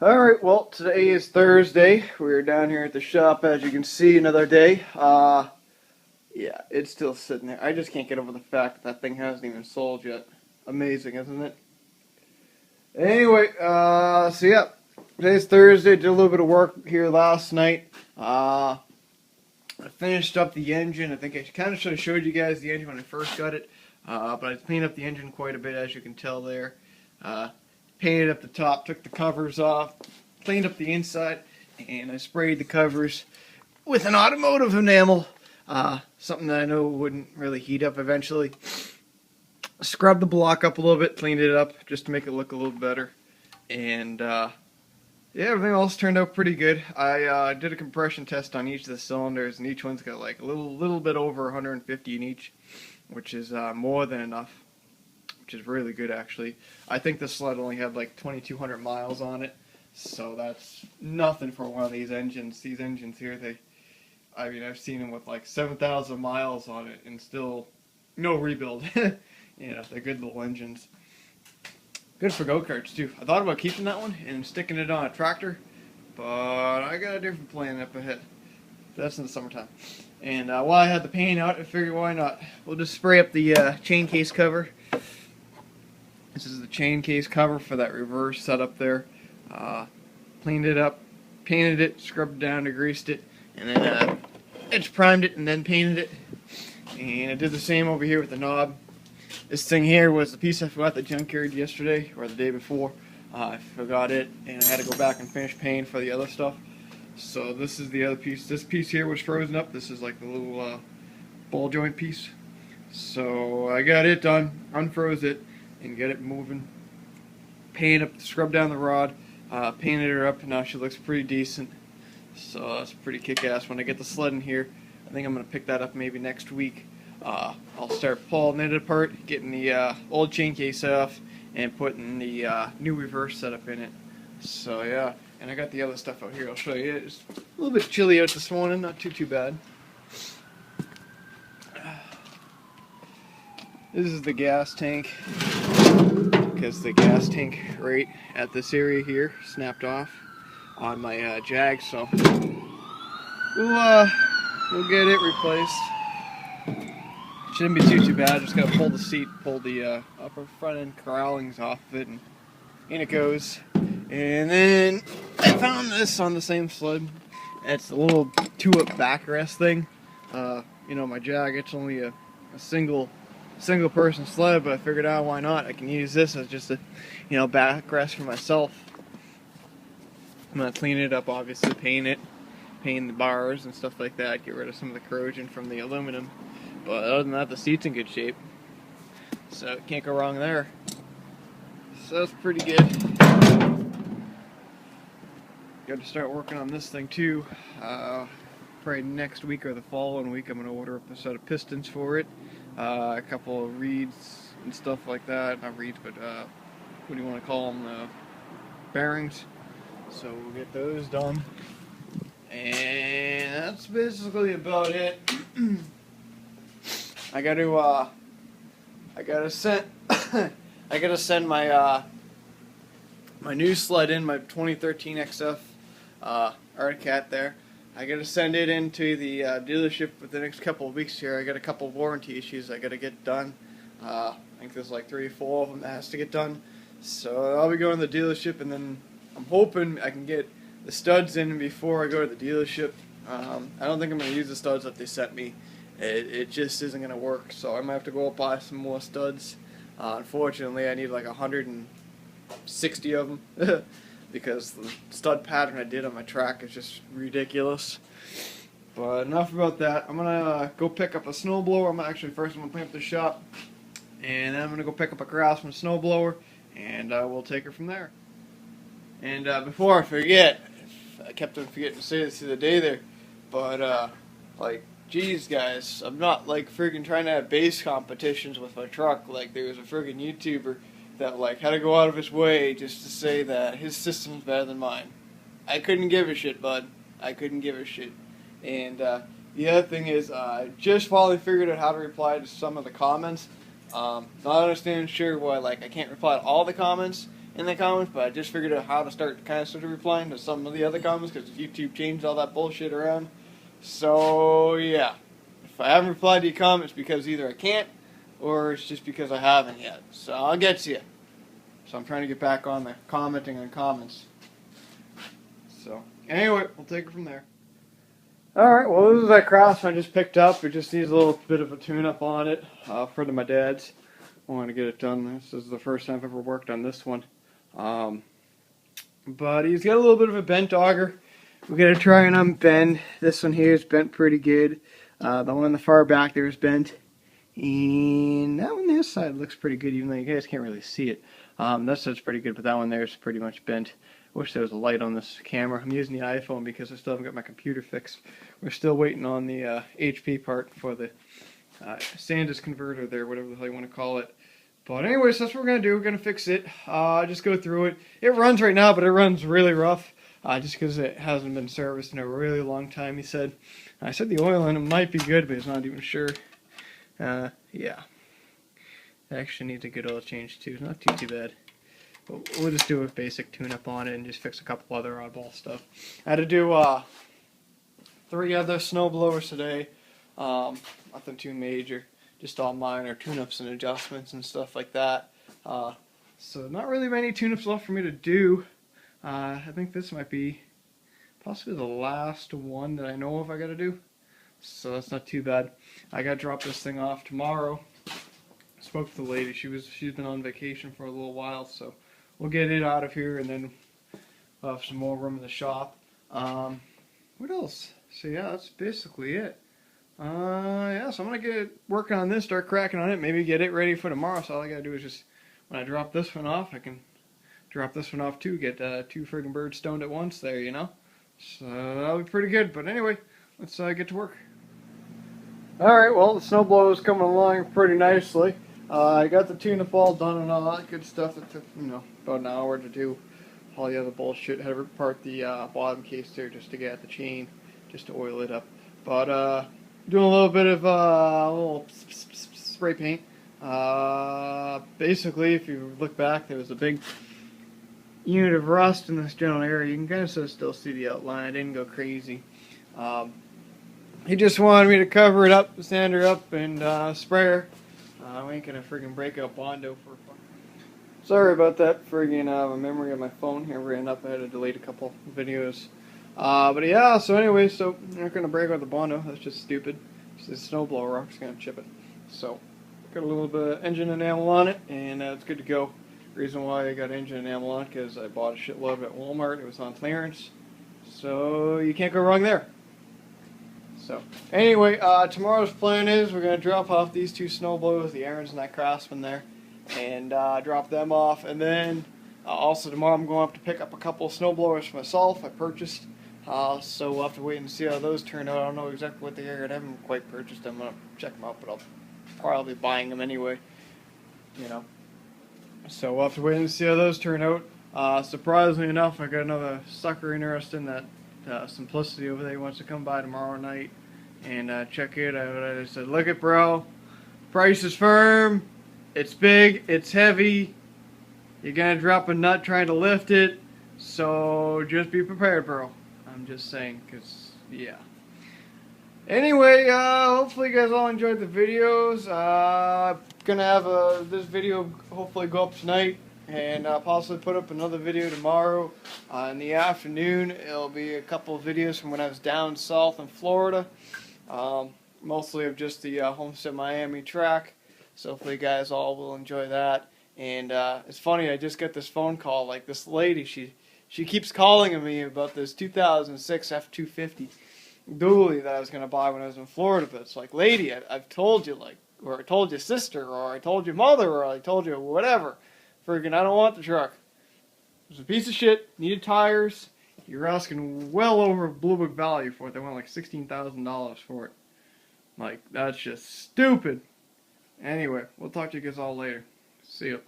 Alright, well, today is Thursday. We're down here at the shop, as you can see, another day. Yeah, it's still sitting there. I just can't get over the fact that that thing hasn't even sold yet. Amazing, isn't it? Anyway, so yeah, today's Thursday. Did a little bit of work here last night. I finished up the engine. I think I kind of should have showed you guys the engine when I first got it. But I cleaned up the engine quite a bit, as you can tell there. Painted up the top, took the covers off, cleaned up the inside, and I sprayed the covers with an automotive enamel, something that I know wouldn't really heat up eventually. Scrubbed the block up a little bit, cleaned it up just to make it look a little better, and yeah, everything else turned out pretty good. I did a compression test on each of the cylinders, and each one's got like a little bit over 150 in each, which is more than enough. Which is really good, actually. I think the sled only had like 2,200 miles on it, so that's nothing for one of these engines. These engines here, I mean, I've seen them with like 7,000 miles on it and still no rebuild. You know, they're good little engines. Good for go-karts, too. I thought about keeping that one and sticking it on a tractor, but I got a different plan up ahead. That's in the summertime. And while I had the paint out, I figured why not? We'll just spray up the chain case cover. This is the chain case cover for that reverse setup there. Cleaned it up, painted it, scrubbed it down, degreased it, and then edge primed it and then painted it. And I did the same over here with the knob. This thing here was the piece I forgot at the junkyard yesterday or the day before. I forgot it and I had to go back and finish painting for the other stuff. So this is the other piece. This piece here was frozen up. This is like the little ball joint piece. So I got it done, unfroze it, and get it moving. Paint up, scrub down the rod, painted her up, and now she looks pretty decent. So that's pretty kick-ass. When I get the sled in here, I think I'm going to pick that up maybe next week. I'll start pulling it apart, getting the old chain case off, and putting the new reverse setup in it. So yeah, and I got the other stuff out here. I'll show you. It's a little bit chilly out this morning, not too bad. This is the gas tank, because the gas tank right at this area here snapped off on my Jag, so we'll get it replaced. Shouldn't be too bad. Just gotta pull the seat, pull the upper front end corrallings off of it, and in it goes. And then I found this on the same sled. It's a little tuneup backrest thing. You know, my Jag, it's only a single person sled, but I figured out why not. I can use this as just a, you know, backrest for myself. I'm gonna clean it up, obviously, paint the bars and stuff like that, get rid of some of the corrosion from the aluminum. But other than that, the seat's in good shape, so can't go wrong there. So that's pretty good. Got to start working on this thing too. Probably next week or the following week, I'm gonna order up a set of pistons for it. A couple of reeds and stuff like that. Not reeds, but what do you want to call them? Bearings. So we'll get those done. And that's basically about it. I gotta send my my new sled in, my 2013 XF Arctic Cat there. I gotta send it into the dealership for the next couple of weeks here. I got a couple of warranty issues I gotta get done. I think there's like 3 or 4 of them that has to get done. So I'll be going to the dealership, and then I'm hoping I can get the studs in before I go to the dealership. I don't think I'm gonna use the studs that they sent me. It just isn't gonna work. So I might have to go up buy some more studs. Unfortunately, I need like 160 of them. Because the stud pattern I did on my track is just ridiculous. But enough about that. I'm gonna go pick up a snowblower. I'm gonna clean up the shop, and then I'm gonna go pick up a Craftsman snowblower, and we'll take her from there. And before I forget, I kept on forgetting to say this the other day there, but like, geez guys, I'm not like friggin' trying to have base competitions with my truck. Like, there was a friggin' YouTuber that like had to go out of his way just to say that his system's better than mine. I couldn't give a shit, bud. I couldn't give a shit. And the other thing is, I just finally figured out how to reply to some of the comments. Not understanding sure why like I can't reply to all the comments, in the comments, but I just figured out how to start replying to some of the other comments because YouTube changed all that bullshit around. So yeah, if I haven't replied to your comments, because either I can't or it's just because I haven't yet. So I'll get to you. So I'm trying to get back on there, commenting on comments. So anyway, we'll take it from there. Alright, well this is that craftsman I just picked up. It just needs a little bit of a tune-up on it for my dad's. I want to get it done. This is the first time I've ever worked on this one. But he's got a little bit of a bent auger. We're going to try and unbend. This one here is bent pretty good. The one in the far back there is bent. And that one this side looks pretty good, even though you guys can't really see it. That side's pretty good, but that one there is pretty much bent. Wish there was a light on this camera. I'm using the iPhone because I still haven't got my computer fixed. We're still waiting on the HP part for the SanDisk converter there, whatever the hell you want to call it. But anyways, that's what we're going to do. We're going to fix it. Just go through it. It runs right now, but it runs really rough. Just because it hasn't been serviced in a really long time, he said. I said the oil in it might be good, but he's not even sure. Yeah. I actually need to get oil change too. Not too bad. But we'll just do a basic tune-up on it and just fix a couple other oddball stuff. I had to do 3 other snow blowers today. Nothing too major. Just all minor tune-ups and adjustments and stuff like that. So not really many tune-ups left for me to do. I think this might be possibly the last one that I know of I gotta do. So that's not too bad. I gotta drop this thing off tomorrow. Spoke to the lady. She's been on vacation for a little while, so we'll get it out of here and then we'll have some more room in the shop. What else? So yeah, that's basically it. Yeah, so I'm gonna get working on this, start cracking on it, maybe get it ready for tomorrow. So all I gotta do is just, when I drop this one off, I can drop this one off too, get 2 friggin' birds stoned at once there, you know? So that'll be pretty good, but anyway, let's get to work. Alright, well, the snowblower is coming along pretty nicely. I got the tune-up all done and all that good stuff. It took, about an hour to do all the other bullshit. Had to rip apart the bottom case there just to get at the chain, just to oil it up. But, doing a little bit of little spray paint. Basically, if you look back, there was a big unit of rust in this general area. You can kind of still see the outline. I didn't go crazy. He just wanted me to cover it up, sand her up, and spray her. We ain't gonna friggin' break out Bondo for fun. Sorry about that friggin' my memory of my phone here ran up. I had to delete a couple videos. But yeah, so anyway, so I'm not gonna break out the Bondo. That's just stupid. It's a snowblower rock's gonna chip it. So got a little bit of engine enamel on it, and it's good to go. Reason why I got engine enamel on, because I bought a shitload at Walmart. It was on clearance, so you can't go wrong there. So anyway, tomorrow's plan is we're gonna drop off these 2 snowblowers, the Aaron's and that Craftsman there, and drop them off. And then also tomorrow I'm going up to pick up a couple of snowblowers for myself. I purchased, so we'll have to wait and see how those turn out. I don't know exactly what they are. I haven't quite purchased them. I'm gonna check them out, but I'll probably be buying them anyway. You know. So we'll have to wait and see how those turn out. Surprisingly enough, I got another sucker interested in that Simplicity over there. He wants to come by tomorrow night and check it out. I said, look it, bro. Price is firm. It's big. It's heavy. You're going to drop a nut trying to lift it. So just be prepared, bro. I'm just saying, because, yeah. Anyway, hopefully you guys all enjoyed the videos. Gonna have this video hopefully go up tonight, and possibly put up another video tomorrow. In the afternoon, it'll be a couple of videos from when I was down south in Florida. Mostly of just the Homestead Miami track. So hopefully you guys all will enjoy that. And it's funny, I just got this phone call. Like, this lady, she keeps calling me about this 2006 F-250 dually that I was gonna buy when I was in Florida. But it's like, lady, I've told you, like, or I told your sister, or I told your mother, or I told you whatever. Friggin', I don't want the truck. It's a piece of shit. Needed tires. You're asking well over Blue Book value for it. They want like $16,000 for it. Like, that's just stupid. Anyway, we'll talk to you guys all later. See ya.